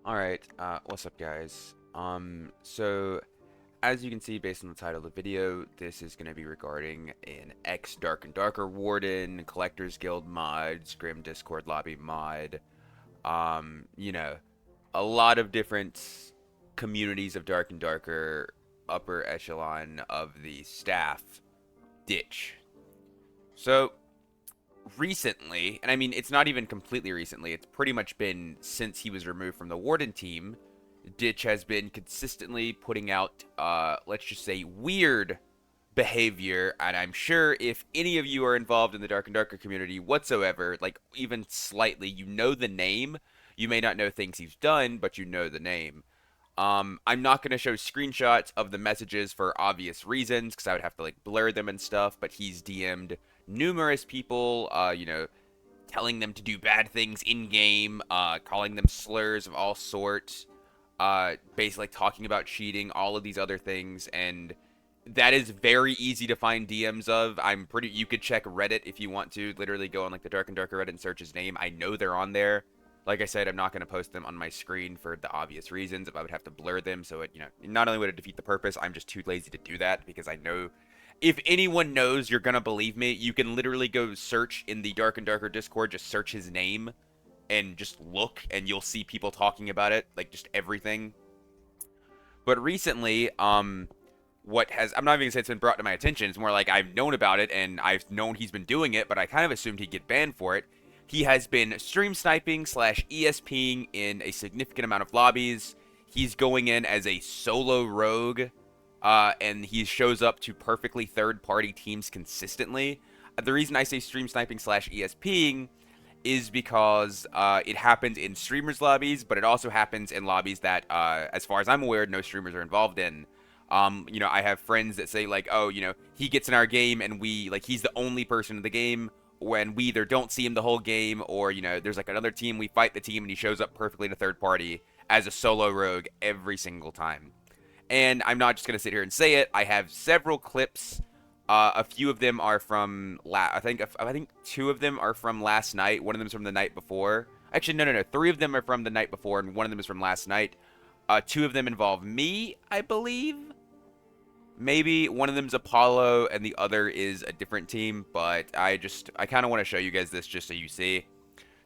Alright, what's up guys? So as you can see based on the title of the video, this is going to be regarding an X Dark and Darker Warden, Collectors Guild mod, Scrim Discord Lobby mod, you know, a lot of different communities of Dark and Darker, upper echelon of the staff, Dytch. So, recently, and I mean, it's not even completely recently, it's pretty much been since he was removed from the Warden team, Dytch has been consistently putting out, let's just say, weird behavior, and I'm sure if any of you are involved in the Dark and Darker community whatsoever, like, even slightly, you know the name. You may not know things he's done, but you know the name. I'm not going to show screenshots of the messages for obvious reasons, because I would have to, like, blur them and stuff, but he's DM'd numerous people, telling them to do bad things in-game, calling them slurs of all sorts, basically talking about cheating, all of these other things, and that is very easy to find DMs of. You could check Reddit if you want to, literally go on, like, the Dark and Darker Reddit and search his name. I know they're on there. Like I said, I'm not going to post them on my screen for the obvious reasons. If I would have to blur them, so not only would it defeat the purpose, I'm just too lazy to do that, because I know if anyone knows, you're gonna believe me. You can literally go search in the Dark and Darker Discord, just search his name, and just look, and you'll see people talking about it, like, just everything. But recently, I'm not even gonna say it's been brought to my attention, it's more like I've known about it, and I've known he's been doing it, but I kind of assumed he'd get banned for it. He has been stream sniping / ESPing in a significant amount of lobbies. He's going in as a solo rogue, and he shows up to perfectly third-party teams consistently. The reason I say stream sniping / ESPing is because it happens in streamers' lobbies, but it also happens in lobbies that, as far as I'm aware, no streamers are involved in. I have friends that say, like, oh, he gets in our game and he's the only person in the game, when we either don't see him the whole game, or, there's, like, another team, we fight the team, and he shows up perfectly to third party as a solo rogue every single time. And I'm not just going to sit here and say it. I have several clips. A few of them are from, I think 2 of them are from last night. One of them is from the night before. Actually, no. 3 of them are from the night before, and one of them is from last night. 2 of them involve me, I believe. Maybe one of them's Apollo, and the other is a different team, but I kind of want to show you guys this just so you see.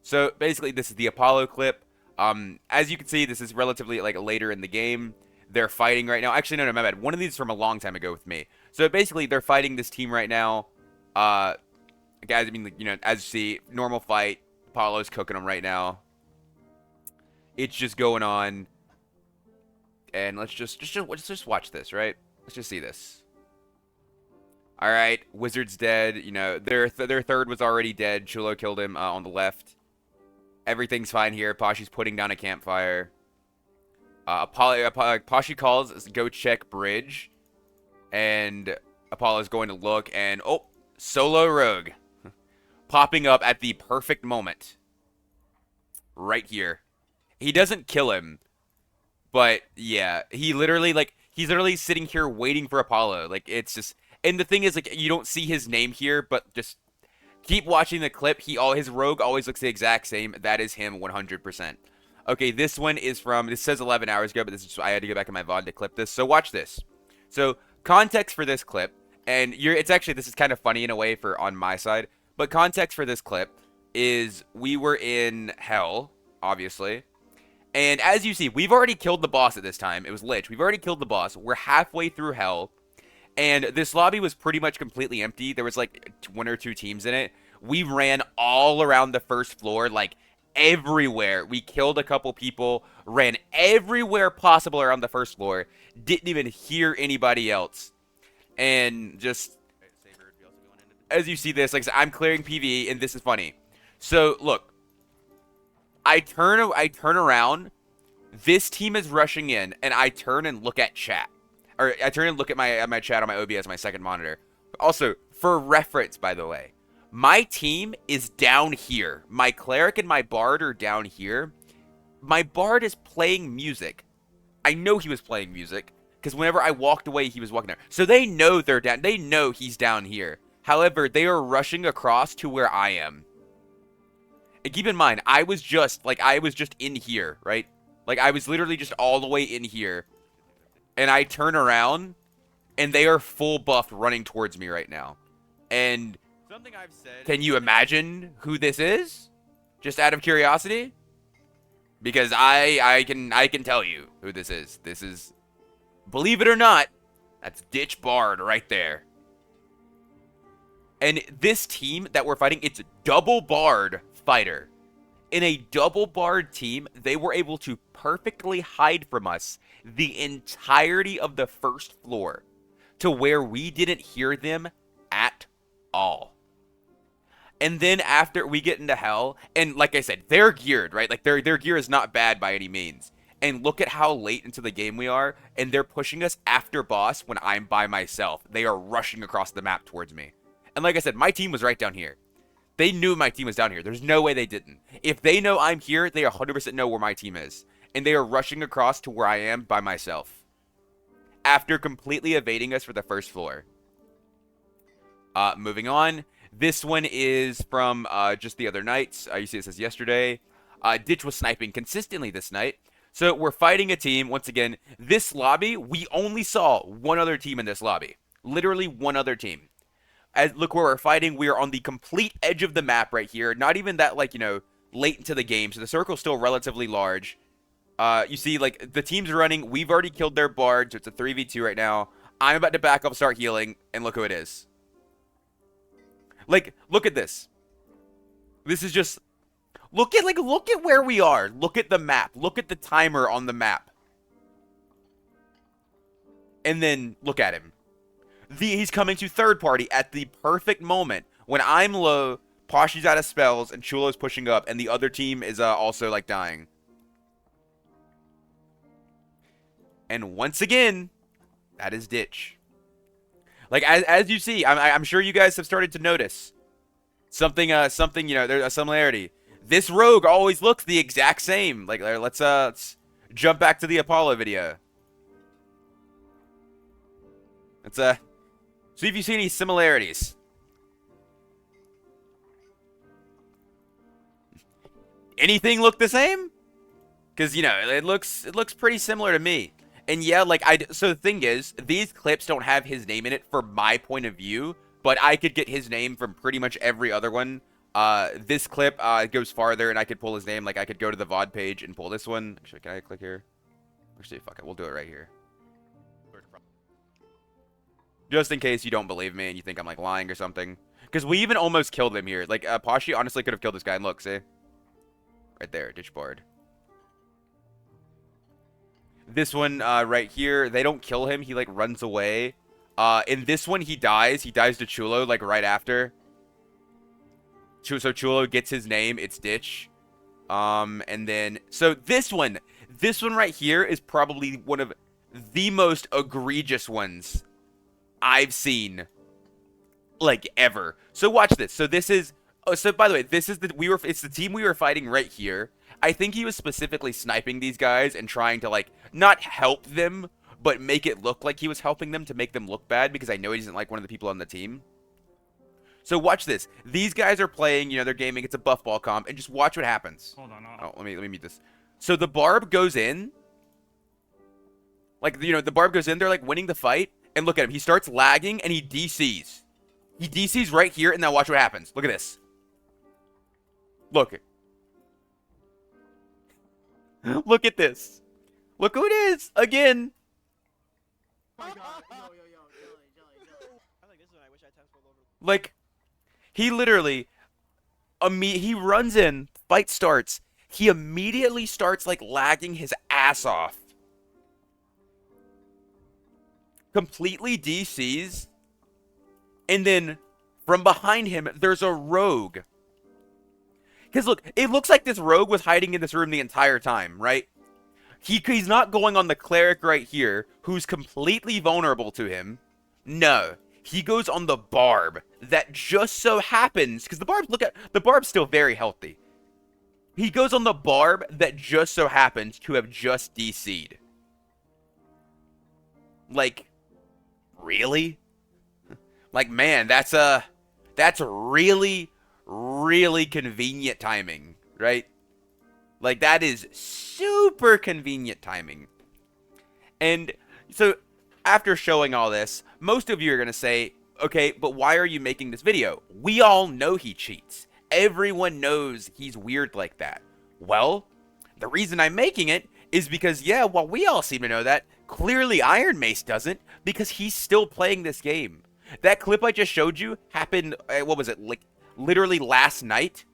So, basically, this is the Apollo clip. As you can see, this is relatively, like, later in the game. They're fighting right now. Actually, no, my bad. One of these is from a long time ago with me. So, basically, they're fighting this team right now. Guys, I mean, as you see, normal fight. Apollo's cooking them right now. It's just going on. And let's just watch this, right? Let's just see this. All right, Wizard's dead. Their third was already dead. Chulo killed him on the left. Everything's fine here. Pashi's putting down a campfire. Pashi calls, go check bridge. And Apollo's going to look, and oh, solo rogue. Popping up at the perfect moment. Right here. He doesn't kill him. But, yeah, he's literally sitting here waiting for Apollo. Like, it's just, and the thing is, like, you don't see his name here, but just keep watching the clip. His rogue always looks the exact same. That is him 100%. Okay, this one is this says 11 hours ago, but I had to go back in my VOD to clip this. So watch this. So, context for this clip, and this is kind of funny in a way on my side, but context for this clip is we were in hell, obviously. And as you see, we've already killed the boss at this time. It was Lich. We've already killed the boss. We're halfway through hell. And this lobby was pretty much completely empty. There was like 1 or 2 teams in it. We ran all around the first floor, like everywhere. We killed a couple people, ran everywhere possible around the first floor. Didn't even hear anybody else. And just, as you see this, like I said, I'm clearing PvE, and this is funny. So, look. I turn around, this team is rushing in, and I turn and look at chat. Or, I turn and look at my chat on my OBS, my second monitor. Also, for reference, by the way, my team is down here. My cleric and my bard are down here. My bard is playing music. I know he was playing music, because whenever I walked away, he was walking there. So they know they're down. They know he's down here. However, they are rushing across to where I am. And keep in mind, I was just in here, right? Like, I was literally just all the way in here, and I turn around, and they are full buffed running towards me right now. And something I've said, can you imagine who this is? Just out of curiosity? Because I can tell you who this is. This is, believe it or not, that's Dytch Bard right there. And this team that we're fighting, it's double Bard fighter. In a double Bard team, they were able to perfectly hide from us the entirety of the first floor to where we didn't hear them at all. And then after we get into hell, and like I said, they're geared, right? Like their gear is not bad by any means. And look at how late into the game we are, and they're pushing us after boss when I'm by myself. They are rushing across the map towards me. And like I said, my team was right down here. They knew my team was down here. There's no way they didn't. If they know I'm here, they 100% know where my team is. And they are rushing across to where I am by myself. After completely evading us for the first floor. Moving on. This one is from just the other night. You see it says yesterday. Dytch was sniping consistently this night. So we're fighting a team. Once again, this lobby, we only saw one other team in this lobby. Literally one other team. Look where we're fighting. We are on the complete edge of the map right here. Not even that, like, you know, late into the game. So the circle's still relatively large. You see, like, the team's running. We've already killed their Bard, so it's a 3v2 right now. I'm about to back up, start healing, and look who it is. Like, look at this. This is just... look at where we are. Look at the map. Look at the timer on the map. And then, look at him. He's coming to third party at the perfect moment. When I'm low, Poshy's out of spells, and Chulo's pushing up, and the other team is also, like, dying. And once again, that is Dytch. Like, as you see, I'm sure you guys have started to notice something, you know, there's a similarity. This rogue always looks the exact same. Like, let's jump back to the Apollo video. Let's, see if you see any similarities. Anything look the same? Because, you know, it looks pretty similar to me. And yeah, like, so the thing is, these clips don't have his name in it for my point of view, but I could get his name from pretty much every other one. This clip goes farther, and I could pull his name. Like, I could go to the VOD page and pull this one. Actually, can I click here? Actually, fuck it. We'll do it right here. Just in case you don't believe me and you think I'm, like, lying or something. Because we even almost killed him here. Like, Poshy honestly could have killed this guy. And look, see? Right there, Dytch Bard. This one right here, they don't kill him. He, like, runs away. In this one, he dies. He dies to Chulo, like, right after. So Chulo gets his name. It's Dytch. And then... so this one right here is probably one of the most egregious ones I've seen, like, ever. So watch this. So this is... oh, so by the way, this is it's the team we were fighting right here. I think he was specifically sniping these guys and trying to, like, not help them, but make it look like he was helping them to make them look bad, because I know he doesn't like one of the people on the team. So watch this. These guys are playing, you know, they're gaming. It's a buff ball comp, and just watch what happens. Hold on. Oh, let me mute this. So the Barb goes in. Like, you know, the Barb goes in. They're, like, winning the fight. And look at him. He starts lagging, and he DCs. He DCs right here, and now watch what happens. Look at this. Look. Look at this. Look who it is. Again. Oh my god. Yo. I like this one. I wish I times rolled over. Like, he literally... he runs in. Fight starts. He immediately starts, like, lagging his ass off. Completely DCs. And then, from behind him, there's a rogue. Because, look, it looks like this rogue was hiding in this room the entire time, right? He's not going on the cleric right here, who's completely vulnerable to him. No. He goes on the Barb that just so happens... because the Barb's still very healthy. He goes on the Barb that just so happens to have just DC'd. Like, really? Like, man, that's really, really convenient timing, right? Like, that is super convenient timing. And so, after showing all this, most of you are going to say, okay, but why are you making this video? We all know he cheats. Everyone knows he's weird like that. Well, the reason I'm making it is because, yeah, while we all seem to know that, clearly Iron Mace doesn't, because he's still playing this game. That clip I just showed you happened, what was it, like, literally last night?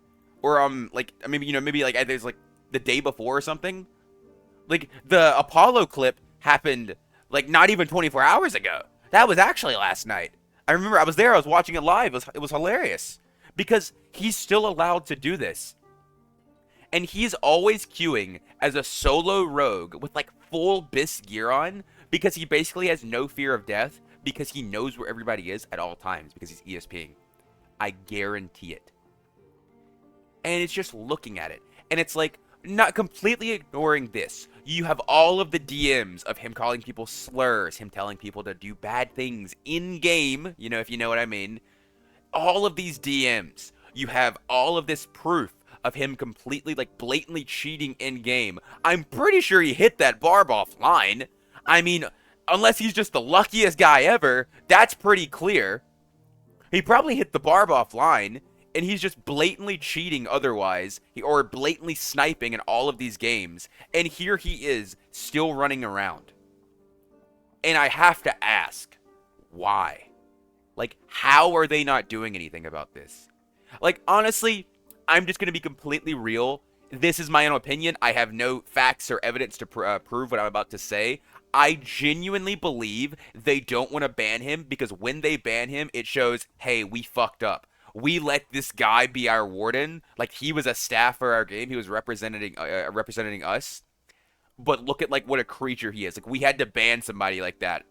Or, like, maybe, maybe, like, there's, like, the day before or something? Like, the Apollo clip happened, like, not even 24 hours ago. That was actually last night. I remember I was there, I was watching it live. It was hilarious. Because he's still allowed to do this. And he's always queuing as a solo rogue with, like, full BIS gear on. Because he basically has no fear of death. Because he knows where everybody is at all times. Because he's ESPing. I guarantee it. And it's just looking at it. And it's like, not completely ignoring this. You have all of the DMs of him calling people slurs, him telling people to do bad things in game, you know, if you know what I mean. All of these DMs. You have all of this proof of him completely, like, blatantly cheating in game. I'm pretty sure he hit that barb offline. I mean, unless he's just the luckiest guy ever, that's pretty clear. He probably hit the barb offline. And he's just blatantly cheating otherwise, or blatantly sniping in all of these games. And here he is, still running around. And I have to ask, why? Like, how are they not doing anything about this? Like, honestly, I'm just going to be completely real. This is my own opinion. I have no facts or evidence to prove what I'm about to say. I genuinely believe they don't want to ban him because when they ban him, it shows, hey, we fucked up. We let this guy be our warden. Like, he was a staff for our game. He was representing us. But look at, like, what a creature he is. Like, we had to ban somebody like that.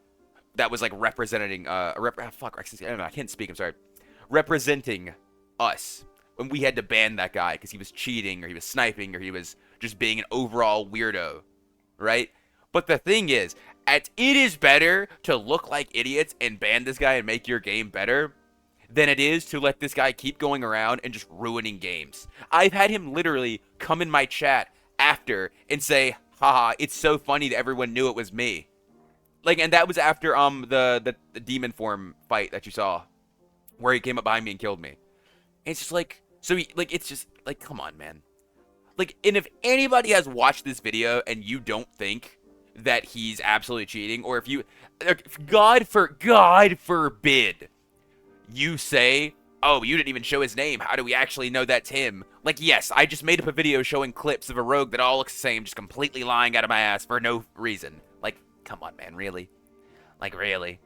That was, like, representing, I can't speak, I'm sorry. Representing us. When we had to ban that guy because he was cheating, or he was sniping, or he was just being an overall weirdo. Right? But the thing is, it is better to look like idiots and ban this guy and make your game better than it is to let this guy keep going around and just ruining games. I've had him literally come in my chat after and say, haha, it's so funny that everyone knew it was me. Like, and that was after the demon form fight that you saw, where he came up behind me and killed me. And it's just like, so he, like, it's just like, come on, man. Like, and if anybody has watched this video and you don't think that he's absolutely cheating, or if you, God forbid, you say, oh, you didn't even show his name. How do we actually know that's him? Like, yes, I just made up a video showing clips of a rogue that all looks the same, just completely lying out of my ass for no reason. Like, come on, man, really? Like, really?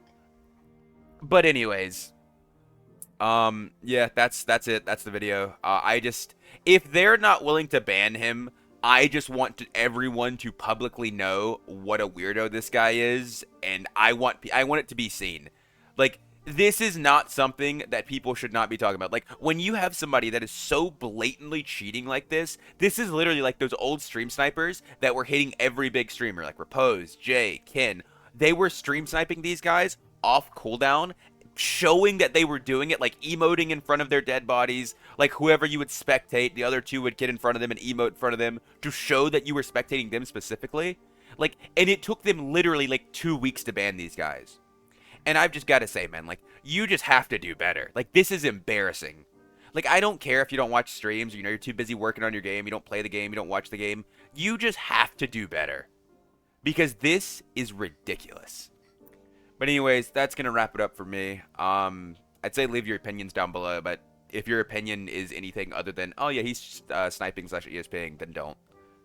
But anyways, yeah, that's it. That's the video. If they're not willing to ban him, I just want everyone to publicly know what a weirdo this guy is, and I want it to be seen. Like, this is not something that people should not be talking about. Like, when you have somebody that is so blatantly cheating like this is literally like those old stream snipers that were hitting every big streamer, like Repose, Jay, Ken. They were stream sniping these guys off cooldown, showing that they were doing it, like emoting in front of their dead bodies, like whoever you would spectate, the other two would get in front of them and emote in front of them to show that you were spectating them specifically. Like, and it took them literally like 2 weeks to ban these guys. And I've just got to say, man, like, you just have to do better. Like, this is embarrassing. Like, I don't care if you don't watch streams, or, you know, you're too busy working on your game, you don't play the game, you don't watch the game. You just have to do better. Because this is ridiculous. But anyways, that's going to wrap it up for me. I'd say leave your opinions down below, but if your opinion is anything other than, oh yeah, he's sniping / ESPing, then don't.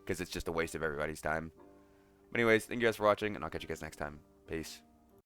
Because it's just a waste of everybody's time. But anyways, thank you guys for watching, and I'll catch you guys next time. Peace.